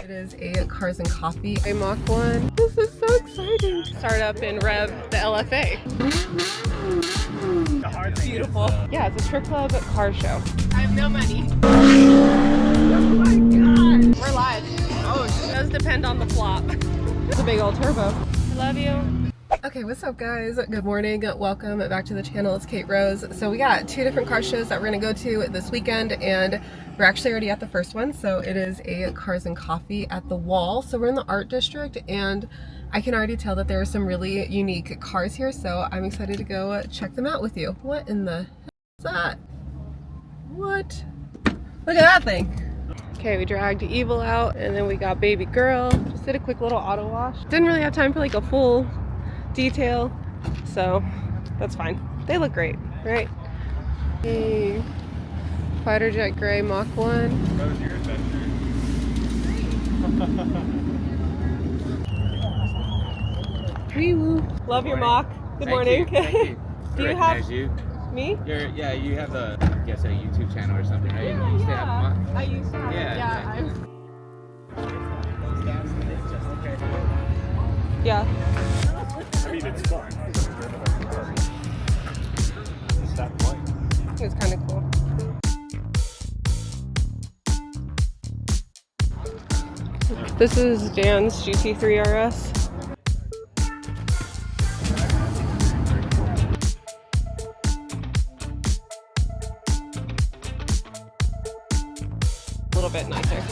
It is a Cars and Coffee, a Mach 1. This is so exciting. Start up and rev the LFA. It's beautiful. Yeah, it's a strip club car show. I have no money. Oh my god. We're live. Oh, it does depend on the flop. It's a big old turbo. I love you. Okay, what's up guys? Good morning. Welcome back to the channel. It's Kate Rose. So we got two different car shows that we're gonna go to this weekend, and we're actually already at the first one. So it is a Cars and Coffee at the Wall. So we're in the art district, and I can already tell that there are some really unique cars here. So I'm excited to go check them out with you. What in the hell is that? What? Look at that thing. Okay, we dragged Evil out, and then we got Baby Girl. Just did a quick little auto wash. Didn't really have time for like a full detail, so that's fine. They look great, right? Hey, Fighter Jet Gray Mach 1. That was your adventure. Wee woo. Love your Mach. Good morning. Thank you. Do you recognize have you? Me? Yeah, you have a, I guess, a YouTube channel or something, right? You used to have a Mach? I used to have it. Yeah. I mean, it's fun. It's that fun. It's kind of cool. This is Dan's GT3 RS. A little bit nicer.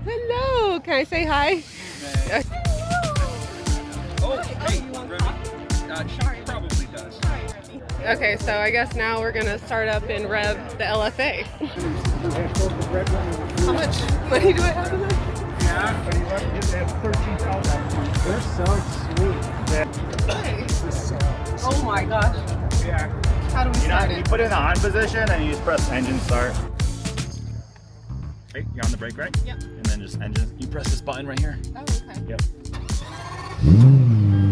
Hello, can I say hi? Oh, hey, Remy. Probably does. Okay, so I guess now we're gonna start up and rev the LFA. How much money do I have in there? Yeah, but he's like, they have 13,000. They're so sweet. Oh my gosh. Yeah. How do we start You it? put it in the on position and you just press engine start. Right, you're on the brake, right? Yep. And then just engine. You press this button right here. Oh, okay. Yep.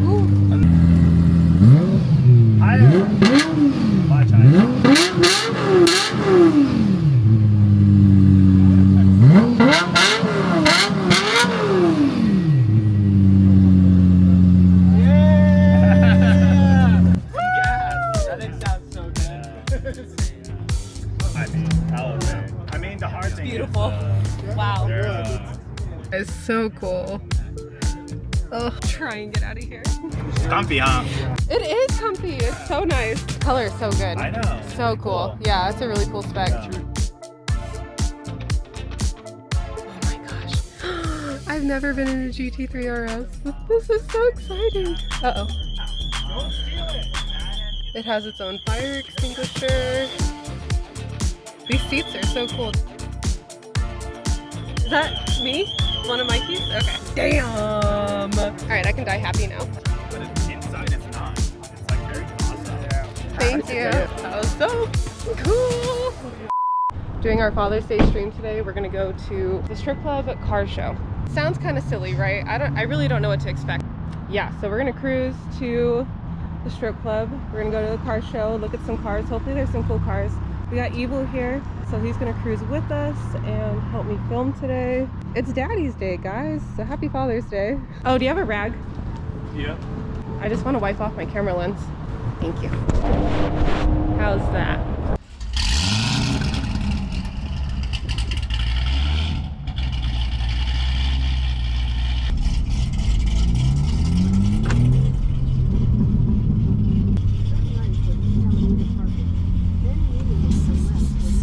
Ooh. Higher. Much higher. Beautiful. Wow. It's so cool. Oh, try and get out of here. Comfy, huh? It is comfy. It's so nice. The color is so good. I know. So cool. Yeah, it's a really cool spec. Yeah. Oh my gosh. I've never been in a GT3 RS. This is so exciting. Uh-oh. Don't steal it. It has its own fire extinguisher. These seats are so cool. Is that me? One of my keys? Okay. Damn! Alright, I can die happy now. But inside it's not. It's like very awesome. Yeah. Thank you. That was so cool! Doing our Father's Day stream today, we're gonna go to the strip club car show. Sounds kind of silly, right? I really don't know what to expect. Yeah, so we're gonna cruise to the strip club. We're gonna go to the car show, look at some cars. Hopefully there's some cool cars. We got Evil here, so he's gonna cruise with us and help me film today. It's Daddy's Day, guys, so happy Father's Day. Oh, do you have a rag? Yeah. I just want to wipe off my camera lens. Thank you. How's that?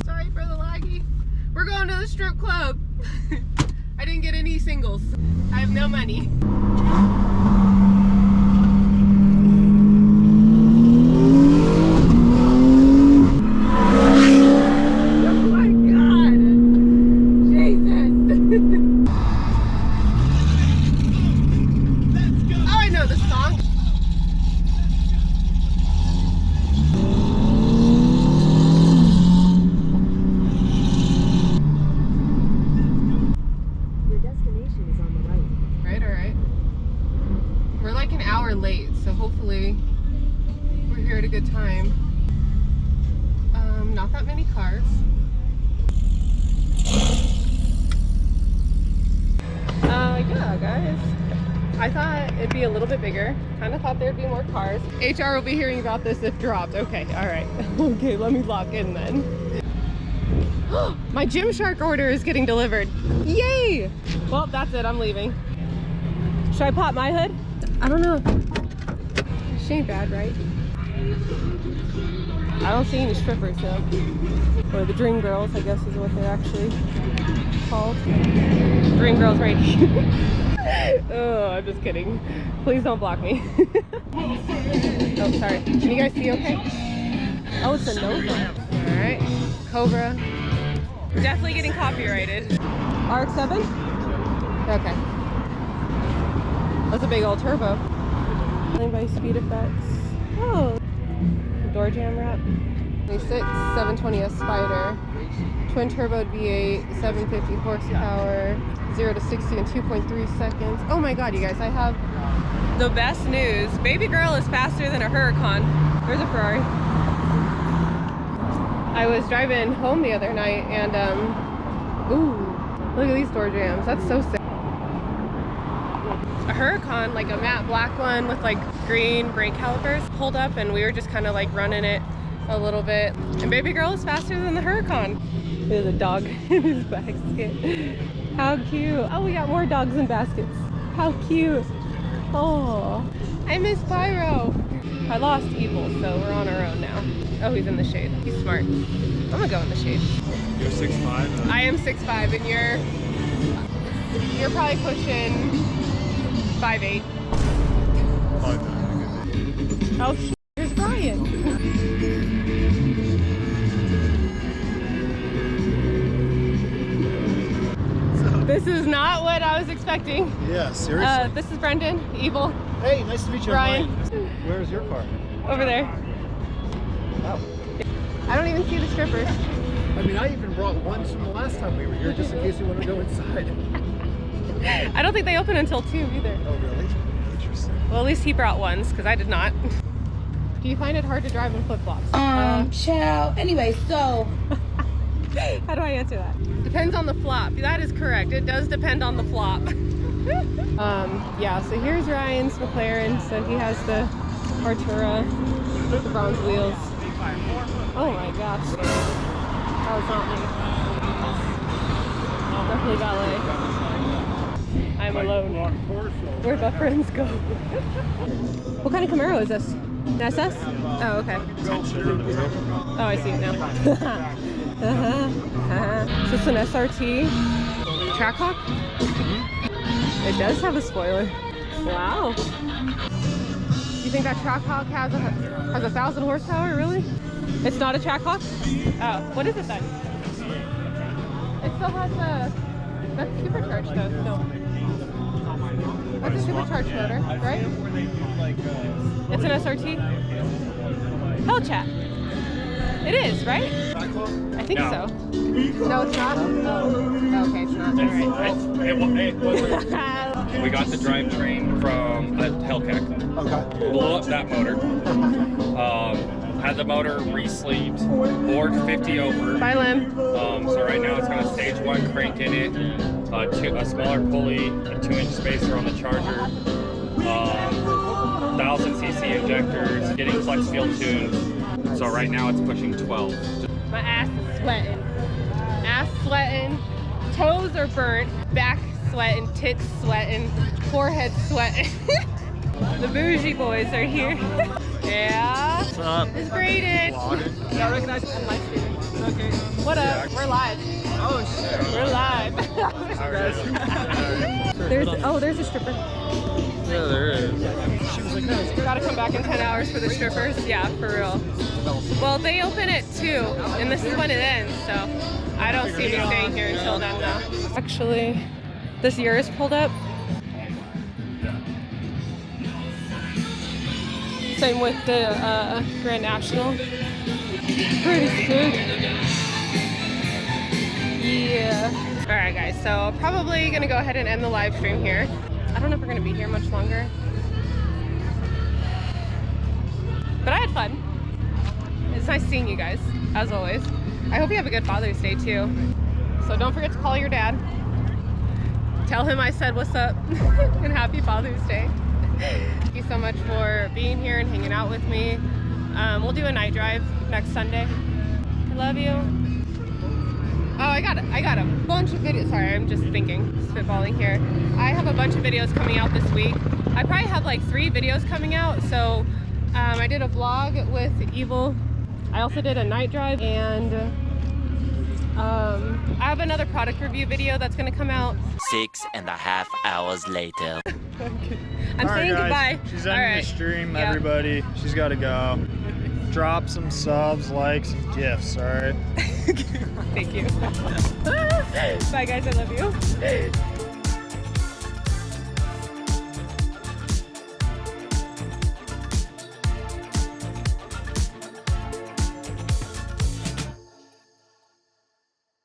Sorry for the laggy. We're going to the strip club. I didn't get any singles. I have no money. I thought it'd be a little bit bigger. Kind of thought there'd be more cars. HR will be hearing about this if dropped. Okay, all right. Okay, let me lock in then. My Gymshark order is getting delivered. Yay! Well, that's it, I'm leaving. Should I pop my hood? I don't know. She ain't bad, right? I don't see any strippers though. Or the dream girls, I guess is what they're actually called. Dream girls right here. Oh, I'm just kidding. Please don't block me. Oh, sorry. Can you guys see okay? Oh, it's a Nova. All right. Cobra. Definitely getting copyrighted. RX-7? Okay. That's a big old turbo. By speed effects. Oh. Door jam wrap. 26, 720S Spider. Twin turbo V8, 750 horsepower. 0 to 60 in 2.3 seconds. Oh my god, you guys, I have the best news. Baby girl is faster than a Huracan. There's a Ferrari. I was driving home the other night and ooh, look at these door jams. That's so sick. A Huracan, like a matte black one with like green brake calipers, pulled up and we were just kind of like running it a little bit. And baby girl is faster than the Huracan. There's a dog in his basket. How cute. Oh, we got more dogs in baskets. How cute. Oh, I miss Pyro. I lost Evil, so we're on our own now. Oh, he's in the shade. He's smart. I'm gonna go in the shade. You're 6'5"? I am 6'5", and you're probably pushing 5'8". Oh, here's Brian. This is not what I was expecting. Yeah, seriously. This is Brendan, Evil. Hey, nice to meet you. Brian. Where's your car? Over there. Oh. I don't even see the strippers. I mean, I even brought ones from the last time we were here just in case you want to go inside. I don't think they open until 2 either. Oh, really? Interesting. Well, at least he brought ones, because I did not. Do you find it hard to drive in flip-flops? Child. Anyway, so. How do I answer that? Depends on the flop. That is correct. It does depend on the flop. Yeah, so here's Ryan's McLaren. So he has the Artura with the bronze wheels. Oh my gosh. That was not me. Definitely valet. I'm alone. Where'd my friends go? What kind of Camaro is this? An SS? Oh, okay. Oh, I see it now. So it's an SRT Trackhawk? It does have a spoiler. Wow. You think that Trackhawk has 1,000 horsepower, really? It's not a Trackhawk? Oh, what is it then? It still has that's supercharged though, no. That's a supercharged motor, right? It's an SRT? Hellcat. It is, right? I think so. No, it's not? Oh, okay, it's not. Alright. We got the drivetrain from a Hellcat. Okay. Blew up that motor. Had the motor re-sleeved. Bored 50 over. Bye, Lim. So right now it's got a stage 1 crank in it, a smaller pulley, a 2-inch spacer on the charger, 1000cc injectors, getting flex field tuned. So right now it's pushing 12. My ass is sweating. Ass sweating. Toes are burnt. Back sweating. Tits sweating. Forehead sweating. The bougie boys are here. Yeah. What's up? It's Braden. Yeah, I recognize it. I'm live streaming. Okay. What up? We're live. Oh, shit. We're live. There's a stripper. Yeah, there is. She was like, no, it's Gotta come back in 10 hours for the strippers. Yeah, for real. Well, they open at 2, and this is when it ends, so I don't see me staying here until then, though. Actually, this year is pulled up. Same with the Grand National. Pretty sick. Yeah. All right, guys. So probably gonna go ahead and end the live stream here. I don't know if we're gonna be here much longer, but I had fun. It's nice seeing you guys, as always. I hope you have a good Father's Day too. So don't forget to call your dad. Tell him I said what's up and happy Father's Day. Thank you so much for being here and hanging out with me. We'll do a night drive next Sunday. I love you. Oh, I got a bunch of videos. Sorry, I'm just thinking, spitballing here. I have a bunch of videos coming out this week. I probably have like 3 videos coming out. So I did a vlog with Evil. I also did a night drive, and I have another product review video that's gonna come out. 6.5 hours later. I'm saying goodbye. She's ending the stream, everybody. She's got to go. Drop some subs, likes, and gifts, all right? Thank you. Bye, guys. I love you.